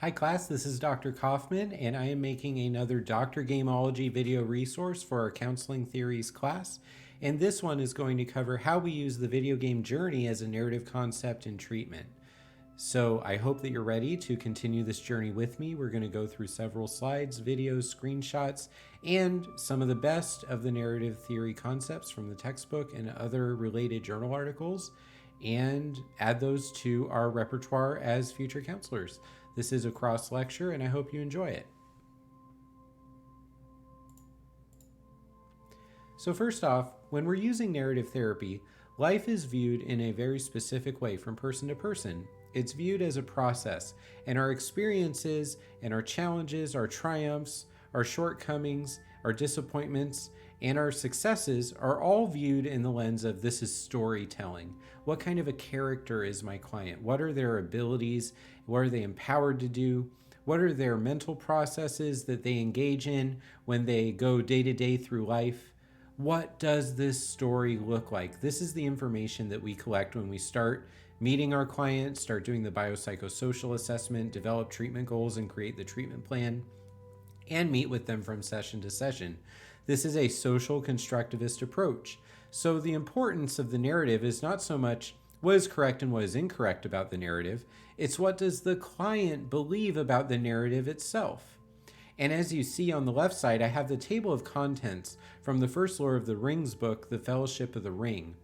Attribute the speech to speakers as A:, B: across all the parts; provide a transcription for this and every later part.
A: Hi class, this is Dr. Kaufman and I am making another Dr. Gameology video resource for our Counseling Theories class. And this one is going to cover how we use the video game journey as a narrative concept in treatment. So I hope that you're ready to continue this journey with me. We're going to go through several slides, videos, screenshots, and some of the best of the narrative theory concepts from the textbook and other related journal articles, and add those to our repertoire as future counselors. This is a cross lecture, and I hope you enjoy it. So first off, when we're using narrative therapy, life is viewed in a very specific way from person to person. It's viewed as a process, and our experiences and our challenges, our triumphs, our shortcomings, our disappointments, and our successes are all viewed in the lens of this is storytelling. What kind of a character is my client? What are their abilities? What are they empowered to do? What are their mental processes that they engage in when they go day to day through life? What does this story look like? This is the information that we collect when we start meeting our clients, start doing the biopsychosocial assessment, develop treatment goals, and create the treatment plan, and meet with them from session to session. This is a social constructivist approach. So the importance of the narrative is not so much what is correct and what is incorrect about the narrative, it's what does the client believe about the narrative itself. And as you see on the left side, I have the table of contents from the first Lord of the Rings book, The Fellowship of the Ring.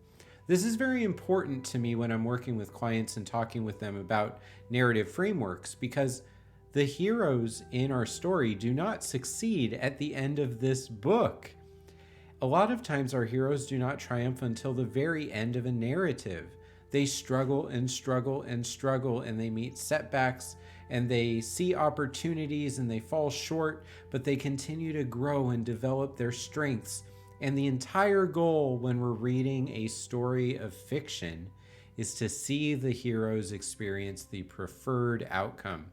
A: This is very important to me when I'm working with clients and talking with them about narrative frameworks, because the heroes in our story do not succeed at the end of this book. A lot of times our heroes do not triumph until the very end of a narrative. They struggle and struggle and struggle, and they meet setbacks, and they see opportunities, and they fall short, but they continue to grow and develop their strengths. And the entire goal when we're reading a story of fiction is to see the heroes experience the preferred outcome.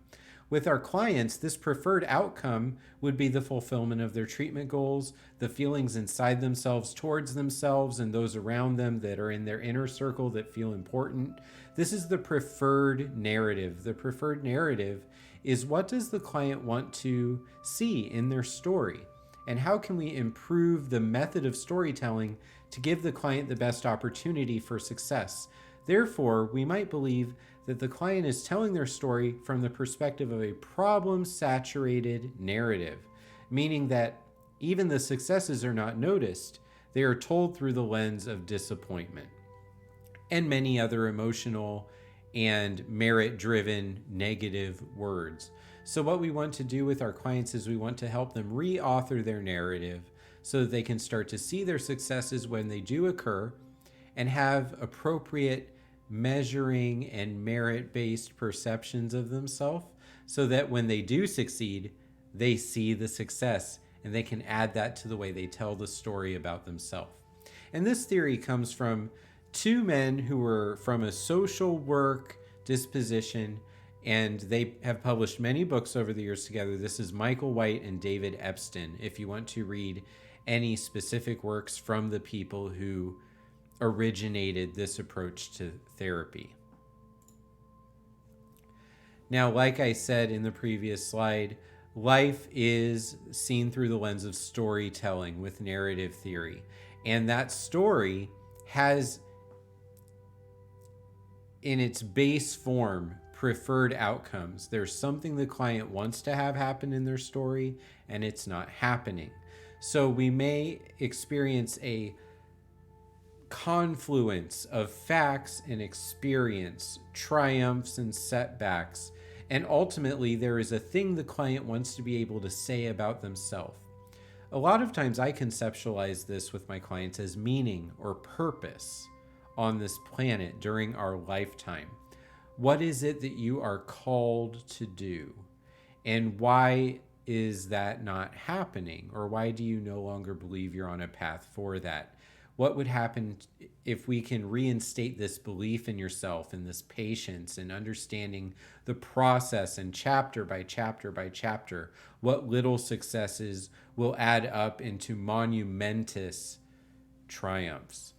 A: With our clients, this preferred outcome would be the fulfillment of their treatment goals, the feelings inside themselves towards themselves and those around them that are in their inner circle that feel important. This is the preferred narrative. The preferred narrative is what does the client want to see in their story? And how can we improve the method of storytelling to give the client the best opportunity for success? Therefore, we might believe that the client is telling their story from the perspective of a problem-saturated narrative, meaning that even the successes are not noticed. They are told through the lens of disappointment and many other emotional and merit-driven negative words. So what we want to do with our clients is we want to help them re-author their narrative so that they can start to see their successes when they do occur and have appropriate measuring and merit-based perceptions of themselves so that when they do succeed, they see the success and they can add that to the way they tell the story about themselves. And this theory comes from two men who were from a social work disposition, and they have published many books over the years together. This is Michael White and David Epstein, if you want to read any specific works from the people who originated this approach to therapy. Now, like I said in the previous slide, life is seen through the lens of storytelling with narrative theory. And that story has, in its base form, preferred outcomes. There's something the client wants to have happen in their story, and it's not happening. So we may experience a confluence of facts and experience, triumphs and setbacks, and ultimately there is a thing the client wants to be able to say about themselves. A lot of times I conceptualize this with my clients as meaning or purpose on this planet during our lifetime. What is it that you are called to do? And why is that not happening? Or why do you no longer believe you're on a path for that? What would happen if we can reinstate this belief in yourself and this patience and understanding the process and chapter by chapter by chapter, what little successes will add up into monumentous triumphs?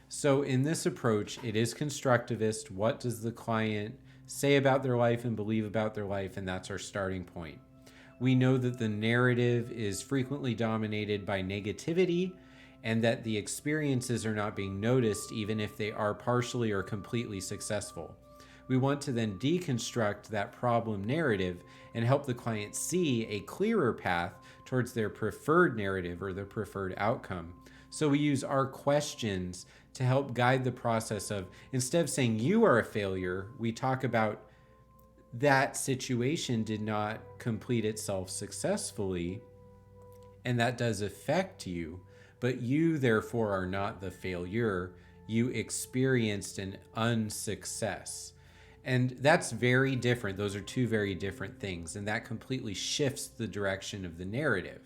A: So in this approach, it is constructivist. What does the client say about their life and believe about their life, and that's our starting point. We know that the narrative is frequently dominated by negativity and that the experiences are not being noticed even if they are partially or completely successful. We want to then deconstruct that problem narrative and help the client see a clearer path towards their preferred narrative or their preferred outcome. So we use our questions to help guide the process of, instead of saying you are a failure, we talk about that situation did not complete itself successfully, and that does affect you, but you therefore are not the failure. You experienced an unsuccess. And that's very different. Those are two very different things, and that completely shifts the direction of the narrative.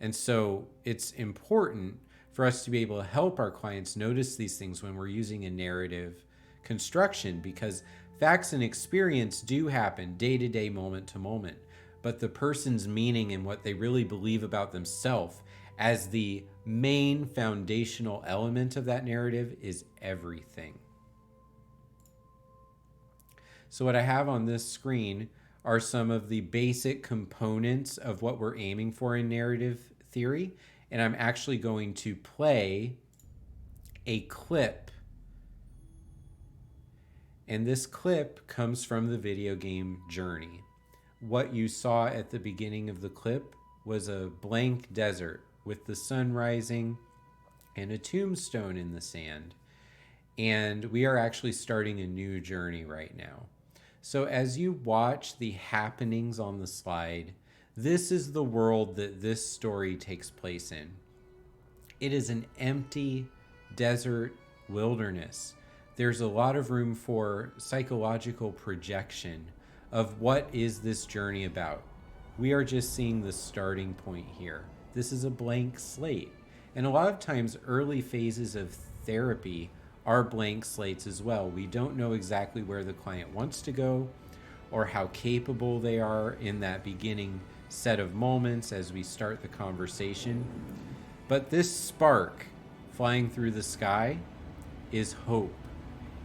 A: And so it's important for us to be able to help our clients notice these things when we're using a narrative construction, because facts and experience do happen day to day, moment to moment. But the person's meaning and what they really believe about themselves as the main foundational element of that narrative is everything. So what I have on this screen are some of the basic components of what we're aiming for in narrative theory. And I'm actually going to play a clip. And this clip comes from the video game Journey. What you saw at the beginning of the clip was a blank desert with the sun rising and a tombstone in the sand. And we are actually starting a new journey right now. So as you watch the happenings on the slide, this is the world that this story takes place in. It is an empty desert wilderness. There's a lot of room for psychological projection of what is this journey about. We are just seeing the starting point here. This is a blank slate. And a lot of times early phases of therapy are blank slates as well. We don't know exactly where the client wants to go or how capable they are in that beginning set of moments as we start the conversation. But this spark flying through the sky is hope.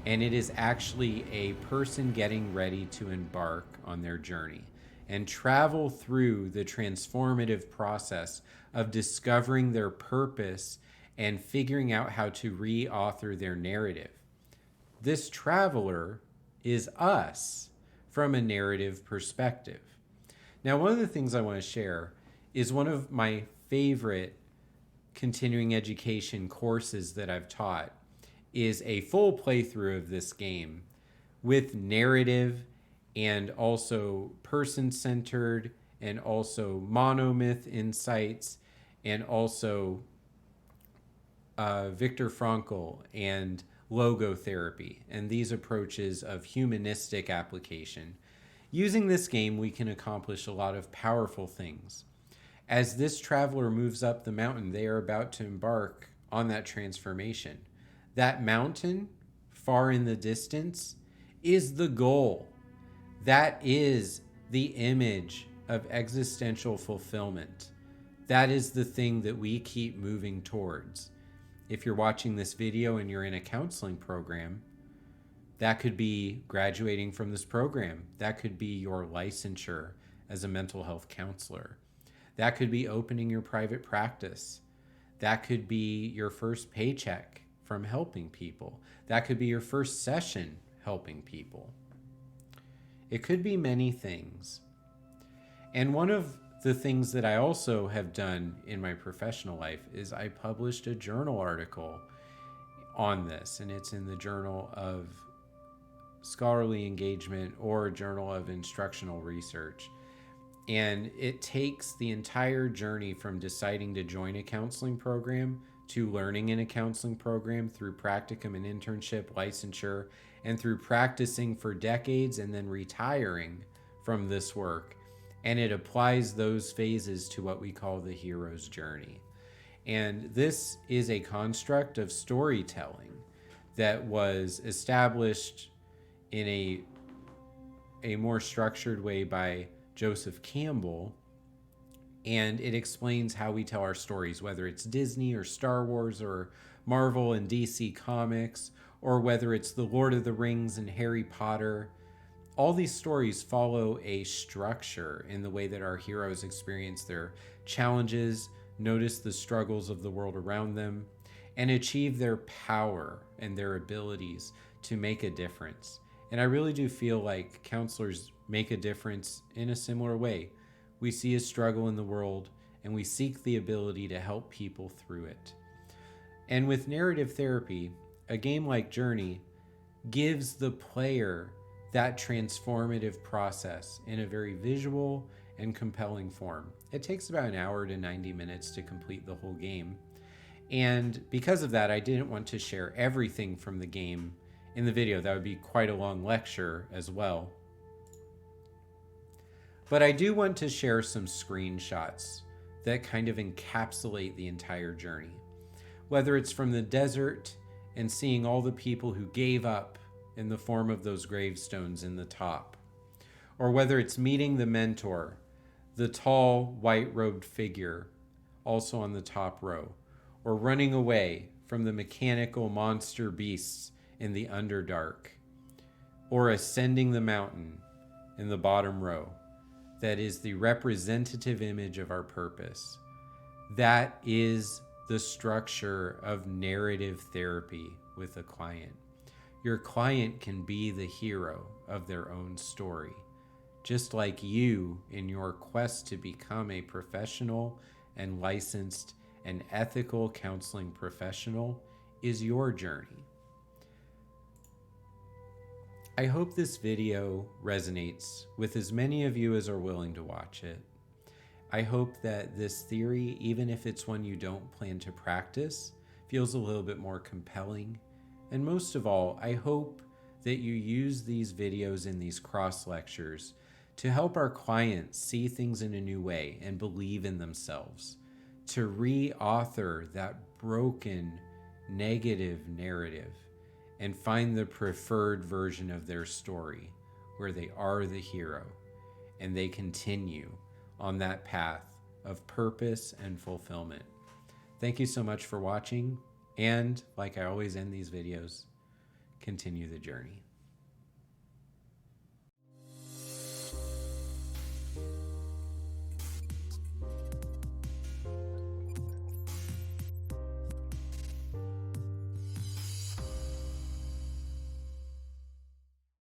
A: And it is actually a person getting ready to embark on their journey and travel through the transformative process of discovering their purpose and figuring out how to re-author their narrative. This traveler is us from a narrative perspective. Now, one of the things I want to share is one of my favorite continuing education courses that I've taught is a full playthrough of this game with narrative and also person-centered and also monomyth insights and also Viktor Frankl and logotherapy and these approaches of humanistic application. Using this game, we can accomplish a lot of powerful things. As this traveler moves up the mountain, they are about to embark on that transformation. That mountain, far in the distance, is the goal. That is the image of existential fulfillment. That is the thing that we keep moving towards. If you're watching this video and you're in a counseling program, that could be graduating from this program. That could be your licensure as a mental health counselor. That could be opening your private practice. That could be your first paycheck from helping people. That could be your first session helping people. It could be many things. And one of the things that I also have done in my professional life is I published a journal article on this, and it's in the Journal of Scholarly Engagement or Journal of Instructional Research. And it takes the entire journey from deciding to join a counseling program to learning in a counseling program through practicum and internship, licensure, and through practicing for decades and then retiring from this work. And it applies those phases to what we call the hero's journey. And this is a construct of storytelling that was established in a more structured way by Joseph Campbell. And it explains how we tell our stories, whether it's Disney or Star Wars or Marvel and DC Comics, or whether it's The Lord of the Rings and Harry Potter. all these stories follow a structure in the way that our heroes experience their challenges, notice the struggles of the world around them, and achieve their power and their abilities to make a difference. And I really do feel like counselors make a difference in a similar way. We see a struggle in the world and we seek the ability to help people through it. And with narrative therapy, a game like Journey gives the player that transformative process in a very visual and compelling form. It takes about an hour to 90 minutes to complete the whole game. And because of that, I didn't want to share everything from the game in the video. That would be quite a long lecture as well. But I do want to share some screenshots that kind of encapsulate the entire journey. Whether it's from the desert and seeing all the people who gave up in the form of those gravestones in the top, or whether it's meeting the mentor, the tall white-robed figure also on the top row, or running away from the mechanical monster beasts in the Underdark, or ascending the mountain in the bottom row. That is the representative image of our purpose. That is the structure of narrative therapy with a client. Your client can be the hero of their own story, just like you in your quest to become a professional and licensed and ethical counseling professional is your journey. I hope this video resonates with as many of you as are willing to watch it. I hope that this theory, even if it's one you don't plan to practice, feels a little bit more compelling. And most of all, I hope that you use these videos in these cross lectures to help our clients see things in a new way and believe in themselves, to re-author that broken negative narrative and find the preferred version of their story where they are the hero and they continue on that path of purpose and fulfillment. Thank you so much for watching, and like I always end these videos, continue the journey.